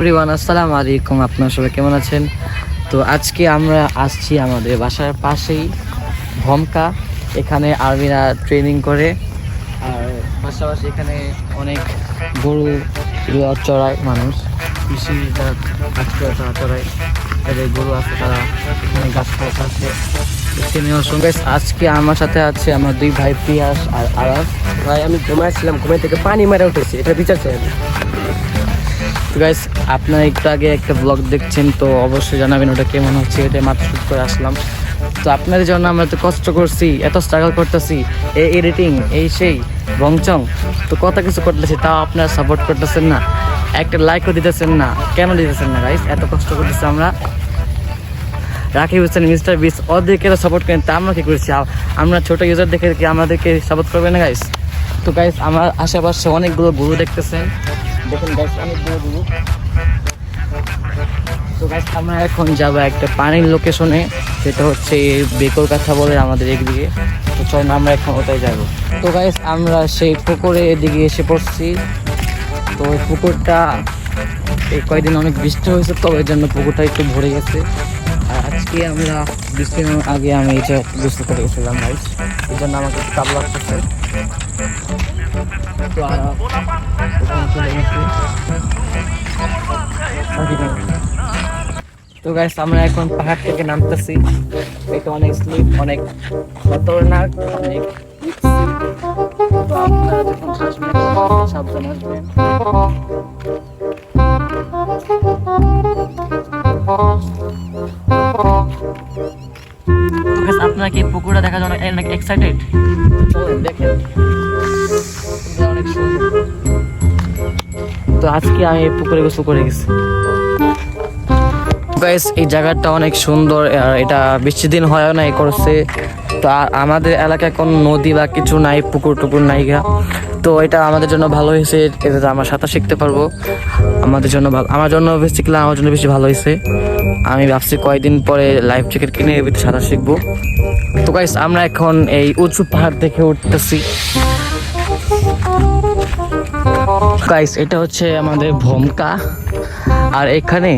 Everyone, আসসালামু আলাইকুম। আপনারা সবাই কেমন আছেন? তো আজকে আমরা আসছি আমাদের বাসার পাশেই ভমকা। এখানে আর্মিরা ট্রেনিং করে, আর পাশাপাশি এখানে অনেক গরু চড়ায় মানুষ, কৃষি যারা কাজ করে তারা চড়ায়, তাদের গরু আছে, তারা এখানে গাছ খাওয়া আছে। আজকে আমার সাথে আছে আমার দুই ভাই পিয়াস আর আরাফ। ভাই আমি ঘুমাইছিলাম, ঘুমাই থেকে পানি মারা উঠেছি, এটা বিচার চাই। তো গাইস, আপনারা একটু আগে একটা ব্লগ দেখছেন, তো অবশ্যই জানাবেন ওটা কেমন হচ্ছে। এটা মাত্র শুট করে আসলাম। তো আপনাদের জন্য আমরা তো কষ্ট করছি, এত স্ট্রাগল করতেছি, এই এডিটিং, এই সেই ভংচং, তো কত কিছু করতেছি, তাও আপনারা সাপোর্ট করতেছেন না, একটা লাইকও দিতেছেন না। কেন দিতেছেন না গাইস? এত কষ্ট করতেছি আমরা। রাকিব হোসেন, মিস্টার বিস, ওদেরকে তো সাপোর্ট করেন, তা আমরা কী করছি? আমরা ছোটো ইউজার দেখে কি আমাদেরকে সাপোর্ট করবে না গাইস? তো গাইস, আমার আশেপাশে অনেকগুলো গরু দেখতেছেন, দেখুন গাইস, অনেকগুলো গরু। তো গাইস, আমরা এখন যাবো একটা পানির লোকেশনে, সেটা হচ্ছে বেকর কথা বলে আমাদের একদিকে। তো চল আমরা এখন ওটাই যাবো। তো গাইস, আমরা সেই পুকুরে এদিকে এসে পড়ছি। তো ওই পুকুরটা এই কয়েকদিন অনেক বৃষ্টি হয়েছে, তো ওই জন্য পুকুরটা একটু ভরে গেছে। আর আজকে আমরা বৃষ্টির আগে আমি এটা গোসল করে গেছিলাম গাইস, এই জন্য আমাকে একটু তাপ লাগতেছে। তো তো গাইস, আমরা এখন পাহাড় থেকে নামতেছি। এটা অনেক স্লিপ, অনেক খতরনাক, অনেক রিস্কি। তো আপনারা যখন আসবেন সাবধানে আসবেন। আপনারা কি পুকুরটা দেখার জন্য অনেক এক্সাইটেড? চলেন দেখেন, অনেক সুন্দর। তো আজকে আমি এই পুকুরে গোসল করে গেছি গাইস। এই জায়গাটা অনেক সুন্দর, আর এটা বেশি দিন হয় না এই করছে। তো আমাদের এলাকায় কোনো নদী বা কিছু নাই, পুকুর টুকুর নাই গা। তো এটা আমাদের জন্য ভালো হয়েছে, এটাতে আমরা সাঁতার শিখতে পারবো। আমাদের জন্য ভালো, আমার জন্য বেসিক্যালি আমার জন্য বেশি ভালো হয়েছে। আমি ভাবছি কয়েকদিন পরে লাইফ জ্যাকেট কিনে এর ভিতরে সাঁতার শিখবো। তো গাইস, আমরা এখন এই উঁচু পাহাড় থেকে উঠতেছি গাইস। এটা হচ্ছে আমাদের ভমকা, আর এখানে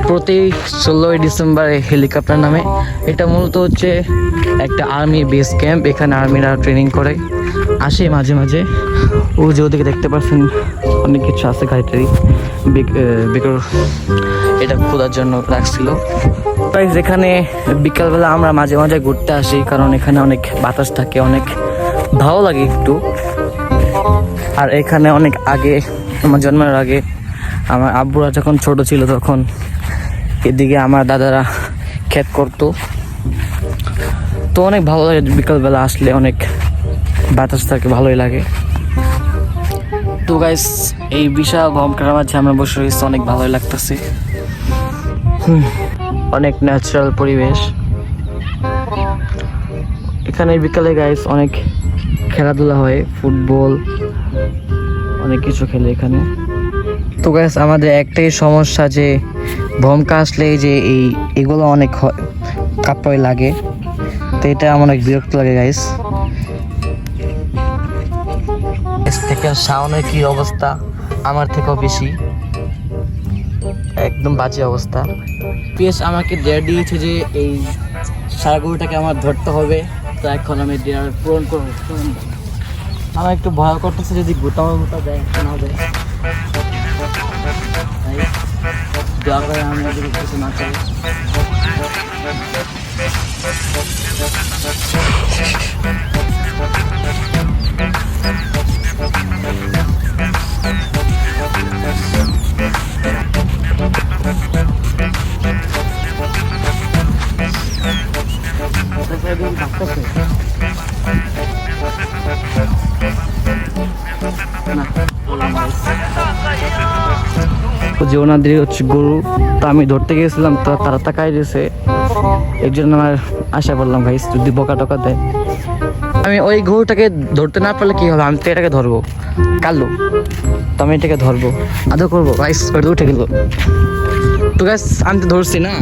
প্রতি 16ই ডিসেম্বরে হেলিকপ্টার নামে। এটা মূলত হচ্ছে একটা আর্মি বেস ক্যাম্প, এখানে আর্মিরা ট্রেনিং করে আসে মাঝে মাঝে। ও যে ওদিকে দেখতে পাচ্ছেন অনেক কিছু আছে, গাড়িটারি বেকার এটা খোঁজার জন্য রাখছিল। তাই যেখানে বিকালবেলা আমরা মাঝে মাঝে ঘুরতে আসি, কারণ এখানে অনেক বাতাস থাকে, অনেক ভালো লাগে একটু। আর এখানে অনেক আগে, আমার জন্মের আগে, আমার আব্বুরা যখন ছোট ছিল তখন এদিকে আমার দাদারা ক্ষেত করতো। তো অনেক ভালো লাগে বিকালবেলা আসলে, অনেক বাতাস থাকে, ভালোই লাগে। তো গাইস, এই বিশাল ভমকার মাঝে আমরা বসে রয়েছি, অনেক ভালোই লাগতেছে। অনেক ন্যাচারাল পরিবেশ এখানে। বিকালে গাইস অনেক খেলাধুলা হয়, ফুটবল, অনেক কিছু খেলে এখানে। তো গাইস, আমাদের একটাই সমস্যা যে ভমকা আসলে যে এগুলো অনেক কাঁপায় লাগে, তো এটা আমার অনেক বিরক্ত লাগে গাইস। থেকে শাওনের কি অবস্থা, আমার থেকেও বেশি, একদম বাজে অবস্থা। পিএস আমাকে ডেয়ার দিয়েছে যে এই সারগরুটাকে আমার ধরতে হবে, তো এখন আমি ডেয়ার পূরণ করবো। আমার একটু ভয় করতেছে যদি গোটা দেয় না দেয়, দোয়া করে আমি ওদিকে কিছু না চাই। যে ওনাদের হচ্ছে গরু, তো আমি ধরতে গিয়েছিলাম, তো তারা তাকাই দিয়েছে, এর জন্য আমার আশা করলাম ভাই যদি বকা টকা দেয়। আমি ওই গরুটাকে ধরতে না পারলে কি হবে, আমি তো এটাকে ধরবো কালো, তো আমি এটাকে ধরবো, আদৌ করবো গাইস। ওটা উঠে গেল। তো গাইস, আমি তো ধরছি না,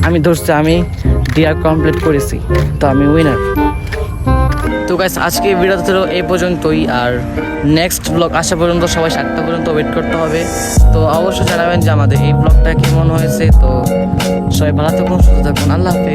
আমি ধরছি, আমি ডিয়ার কমপ্লিট করেছি, তো আমি উইনার। তো গাইস আজকে ভিডিওটা ছিল এই পর্যন্তই, আর নেক্সট ব্লগ আসা পর্যন্ত সবাই 7টা পর্যন্ত ওয়েট করতে হবে। তো অবশ্যই জানাবেন যে আমাদের এই ব্লগটা কেমন হয়েছে। তো সবাই ভালো থাকুন, সুস্থ থাকুন, আল্লাহ হাফেজ।